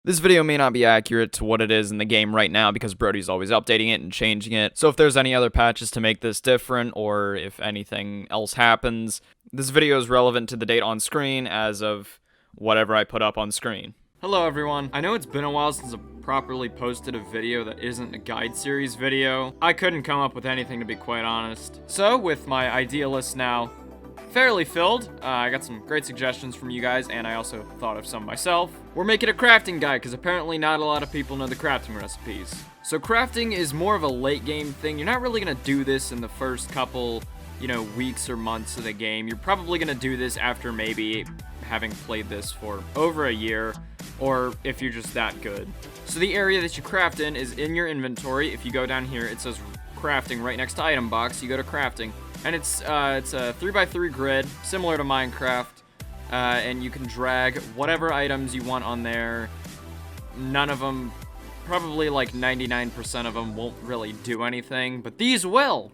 This video may not be accurate to what it is in the game right now because Brody's always updating it and changing it, so if there's any other patches to make this different, or if anything else happens, this video is relevant to the date on screen as of whatever I put up on screen. Hello everyone. I know it's been a while since I've properly posted a video that isn't a guide series video. I couldn't come up with anything, to be quite honest. So, with my idea list now fairly filled, I got some great suggestions from you guys, and I also thought of some myself. We're making a crafting guide, because apparently not a lot of people know the crafting recipes. So crafting is more of a late game thing. You're not really going to do this in the first couple, weeks or months of the game. You're probably going to do this after maybe having played this for over a year, or if you're just that good. So the area that you craft in is in your inventory. If you go down here, it says crafting right next to item box. You go to crafting. And it's a 3x3 grid, similar to Minecraft, and you can drag whatever items you want on there. None of them, probably like 99% of them, won't really do anything, but these will!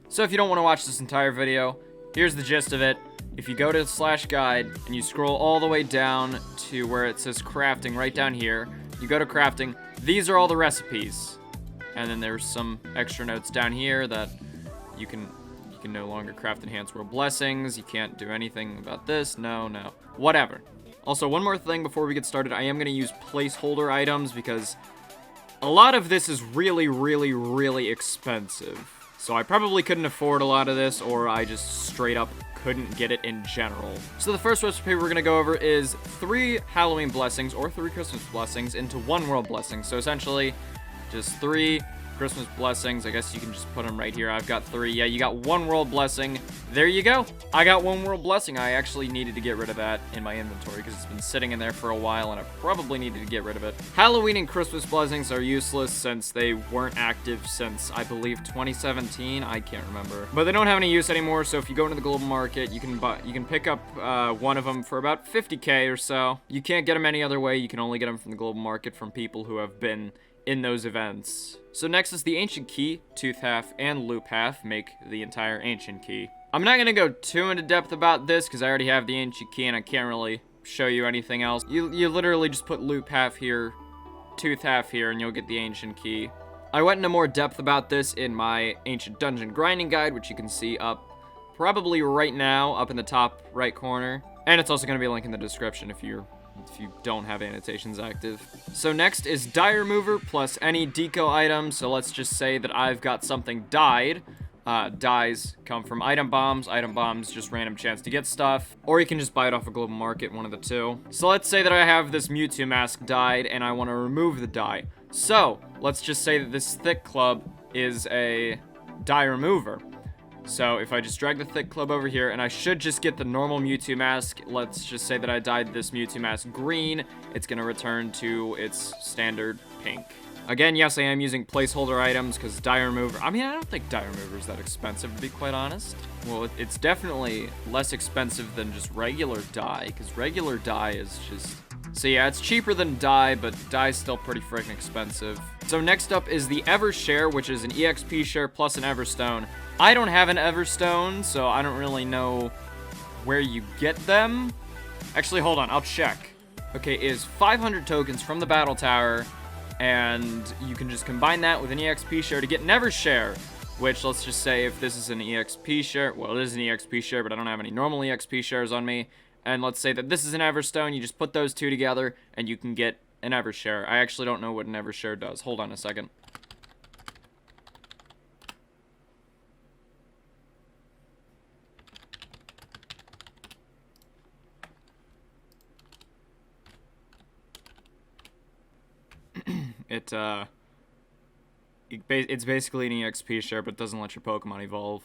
So if you don't want to watch this entire video, here's the gist of it. If you go to /guide, and you scroll all the way down to where it says crafting right down here, you go to crafting, these are all the recipes. And then there's some extra notes down here that you can no longer craft enhanced world blessings. You can't do anything about this. No. Whatever. Also, one more thing before we get started. I am going to use placeholder items because a lot of this is really, really, really expensive. So I probably couldn't afford a lot of this, or I just straight up couldn't get it in general. So the first recipe we're going to go over is 3 Halloween blessings or 3 Christmas blessings into 1 world blessing. So essentially, just 3 Christmas blessings. I guess you can just put them right here. I've got 3. Yeah, you got 1 world blessing. There you go. I got 1 world blessing. I actually needed to get rid of that in my inventory because it's been sitting in there for a while and I probably needed to get rid of it. Halloween and Christmas blessings are useless since they weren't active since, I believe, 2017. I can't remember. But they don't have any use anymore, so if you go into the global market, you can pick up one of them for about 50k or so. You can't get them any other way. You can only get them from the global market from people who have been in those events. So next is the ancient key. Tooth half and loop half make the entire ancient key. I'm not gonna go too into depth about this because I already have the ancient key and I can't really show you anything else. You literally just put loop half here, tooth half here, and you'll get the ancient key. I went into more depth about this in my ancient dungeon grinding guide, which you can see up probably right now up in the top right corner, and it's also gonna be a link in the description if you don't have annotations active. So next is die remover plus any deco item. So let's just say that I've got something dyed. Dyes come from item bombs. Item bombs, just random chance to get stuff. Or you can just buy it off a global market, one of the two. So let's say that I have this Mewtwo mask dyed and I want to remove the dye. So let's just say that this thick club is a dye remover. So if I just drag the thick club over here, and I should just get the normal Mewtwo mask. Let's just say that I dyed this Mewtwo mask green. It's going to return to its standard pink. Again, yes, I am using placeholder items because dye remover... I mean, I don't think dye remover is that expensive, to be quite honest. Well, it's definitely less expensive than just regular dye, because regular dye is just... So yeah, it's cheaper than dye, but dye's still pretty freaking expensive. So next up is the Evershare, which is an EXP share plus an Everstone. I don't have an Everstone, so I don't really know where you get them. Actually, hold on, I'll check. Okay, it is 500 tokens from the Battle Tower, and you can just combine that with an EXP share to get an Evershare, which, let's just say if this is an EXP share, well, it is an EXP share, but I don't have any normal EXP shares on me, and let's say that this is an Everstone, you just put those two together, and you can get an Evershare. I actually don't know what an Evershare does. Hold on a second. It's basically an EXP share, but doesn't let your Pokemon evolve.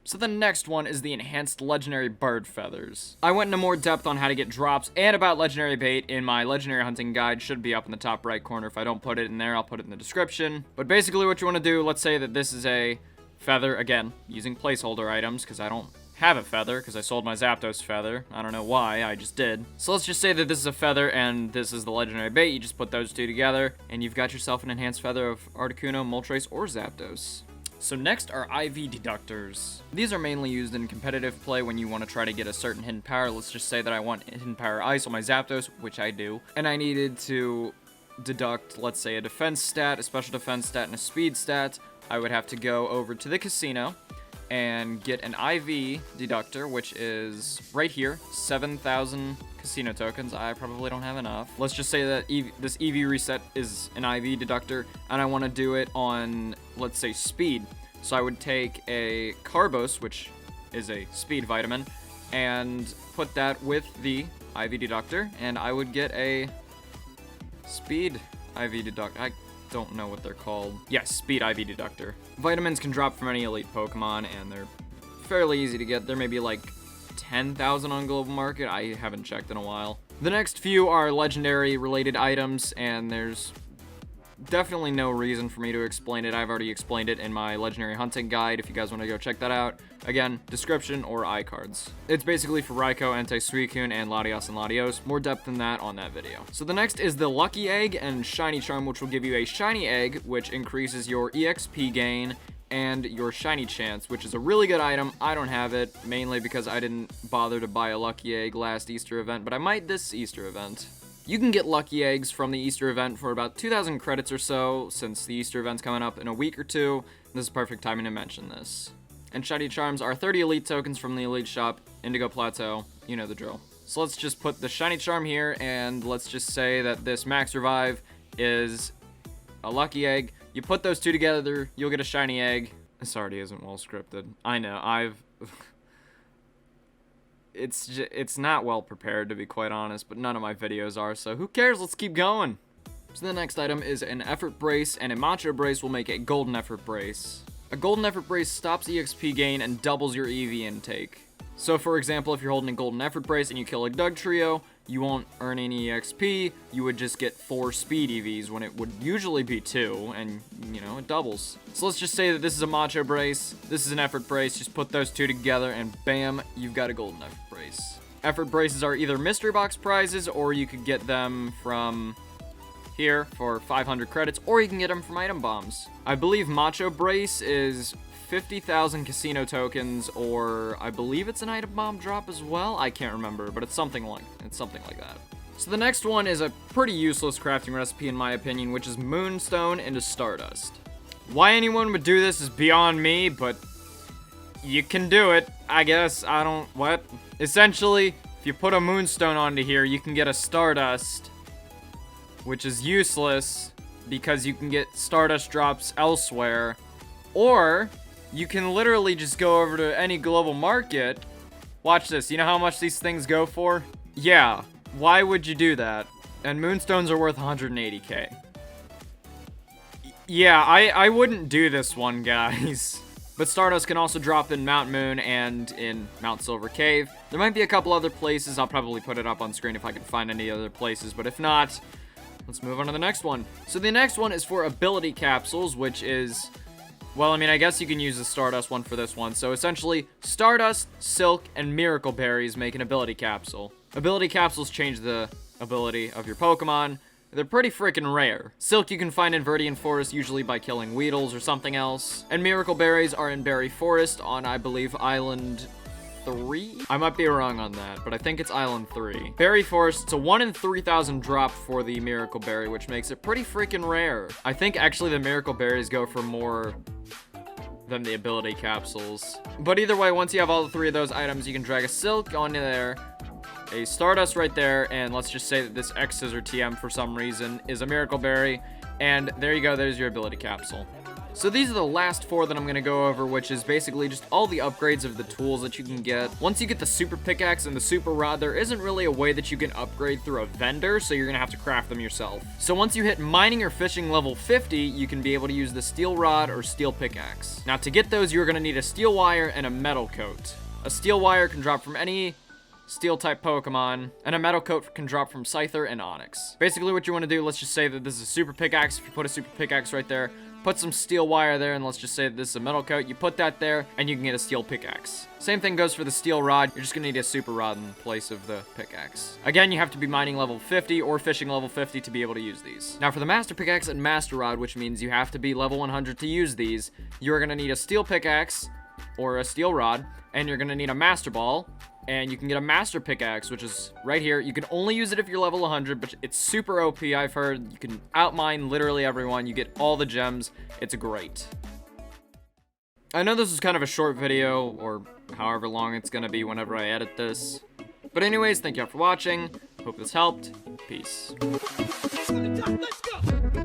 So the next one is the enhanced legendary bird feathers. I went into more depth on how to get drops and about legendary bait in my legendary hunting guide. Should be up in the top right corner. If I don't put it in there, I'll put it in the description. But basically what you want to do, let's say that this is a feather, again, using placeholder items, because I don't have a feather, because I sold my Zapdos feather. I don't know why, I just did. So let's just say that this is a feather, and this is the legendary bait. You just put those two together, and you've got yourself an enhanced feather of Articuno, Moltres, or Zapdos. So next are IV Deductors. These are mainly used in competitive play when you want to try to get a certain hidden power. Let's just say that I want hidden power ice on my Zapdos, which I do, and I needed to deduct, let's say, a defense stat, a special defense stat, and a speed stat. I would have to go over to the casino and get an IV Deductr, which is right here, 7,000 casino tokens. I probably don't have enough. Let's just say that this EV reset is an IV Deductr, and I want to do it on, let's say, speed. So I would take a Carbos, which is a speed vitamin, and put that with the IV Deductr, and I would get a speed IV Deductr. I don't know what they're called. Yes, speed IV Deductr. Vitamins can drop from any elite Pokemon, and they're fairly easy to get. There may be like 10,000 on global market. I haven't checked in a while. The next few are legendary related items, and there's definitely no reason for me to explain it. I've already explained it in my legendary hunting guide. If you guys want to go check that out, again, description or iCards. It's basically for Raikou, Entei, Suicune, and Latios and Latios. More depth than that on that video. So the next is the Lucky Egg and Shiny Charm, which will give you a Shiny Egg, which increases your EXP gain and your Shiny Chance, which is a really good item. I don't have it, mainly because I didn't bother to buy a Lucky Egg last Easter event, but I might this Easter event. You can get Lucky Eggs from the Easter event for about 2,000 credits or so, since the Easter event's coming up in a week or two. This is perfect timing to mention this. And Shiny Charms are 30 Elite tokens from the Elite Shop, Indigo Plateau, you know the drill. So let's just put the Shiny Charm here, and let's just say that this Max Revive is a Lucky Egg. You put those two together, you'll get a Shiny Egg. This already isn't well scripted. I know, It's not well prepared, to be quite honest, but none of my videos are, so who cares? Let's keep going. So the next item is an Effort Brace, and a Macho Brace will make a Golden Effort Brace. A Golden Effort Brace stops EXP gain and doubles your EV intake. So for example, if you're holding a Golden Effort Brace and you kill a Dugtrio, you won't earn any EXP, you would just get 4 speed EVs when it would usually be 2, and, you know, it doubles. So let's just say that this is a Macho Brace, this is an Effort Brace, just put those two together, and bam, you've got a Golden Effort Brace. Effort Braces are either mystery box prizes, or you could get them from here for 500 credits, or you can get them from item bombs. I believe Macho Brace is 50,000 casino tokens, or I believe it's an item bomb drop as well. I can't remember, but it's something like that. So the next one is a pretty useless crafting recipe in my opinion, which is Moonstone into Stardust. Why anyone would do this is beyond me, but you can do it, I guess. What? Essentially, if you put a Moonstone onto here, you can get a Stardust, which is useless because you can get Stardust drops elsewhere, or you can literally just go over to any global market. Watch this. You know how much these things go for? Yeah. Why would you do that? And Moonstones are worth 180k. Yeah, I wouldn't do this one, guys. But Stardust can also drop in Mount Moon and in Mount Silver Cave. There might be a couple other places. I'll probably put it up on screen if I can find any other places. But if not, let's move on to the next one. So the next one is for ability capsules, which is... well, I mean, I guess you can use the Stardust one for this one. So essentially, Stardust, Silk, and Miracle Berries make an ability capsule. Ability capsules change the ability of your Pokemon. They're pretty freaking rare. Silk you can find in Verdian Forest, usually by killing Weedles or something else. And Miracle Berries are in Berry Forest on, I believe, Island 3? I might be wrong on that, but I think it's Island 3. Berry Forest, it's a 1 in 3,000 drop for the Miracle Berry, which makes it pretty freaking rare. I think actually the Miracle Berries go for more than the ability capsules. But either way, once you have all 3 of those items, you can drag a Silk onto there, a Stardust right there, and let's just say that this X or TM for some reason is a Miracle Berry, and there you go, there's your ability capsule. So these are the last 4 that I'm going to go over, which is basically just all the upgrades of the tools that you can get. Once you get the Super Pickaxe and the Super Rod, there isn't really a way that you can upgrade through a vendor, so you're going to have to craft them yourself. So once you hit mining or fishing level 50, you can be able to use the Steel Rod or Steel Pickaxe. Now to get those, you're going to need a Steel Wire and a Metal Coat. A Steel Wire can drop from any Steel-type Pokemon, and a Metal Coat can drop from Scyther and Onix. Basically what you want to do, let's just say that this is a Super Pickaxe. If you put a Super Pickaxe right there, put some steel wire there, and let's just say this is a metal coat. You put that there, and you can get a steel pickaxe. Same thing goes for the steel rod. You're just gonna need a super rod in place of the pickaxe. Again, you have to be mining level 50 or fishing level 50 to be able to use these. Now for the master pickaxe and master rod, which means you have to be level 100 to use these, you're gonna need a steel pickaxe or a steel rod, and you're gonna need a master ball, and you can get a master pickaxe, which is right here. You can only use it if you're level 100, but it's super OP, I've heard. You can outmine literally everyone. You get all the gems. It's great. I know this is kind of a short video, or however long it's gonna be whenever I edit this. But anyways, thank y'all for watching. Hope this helped. Peace. Let's go!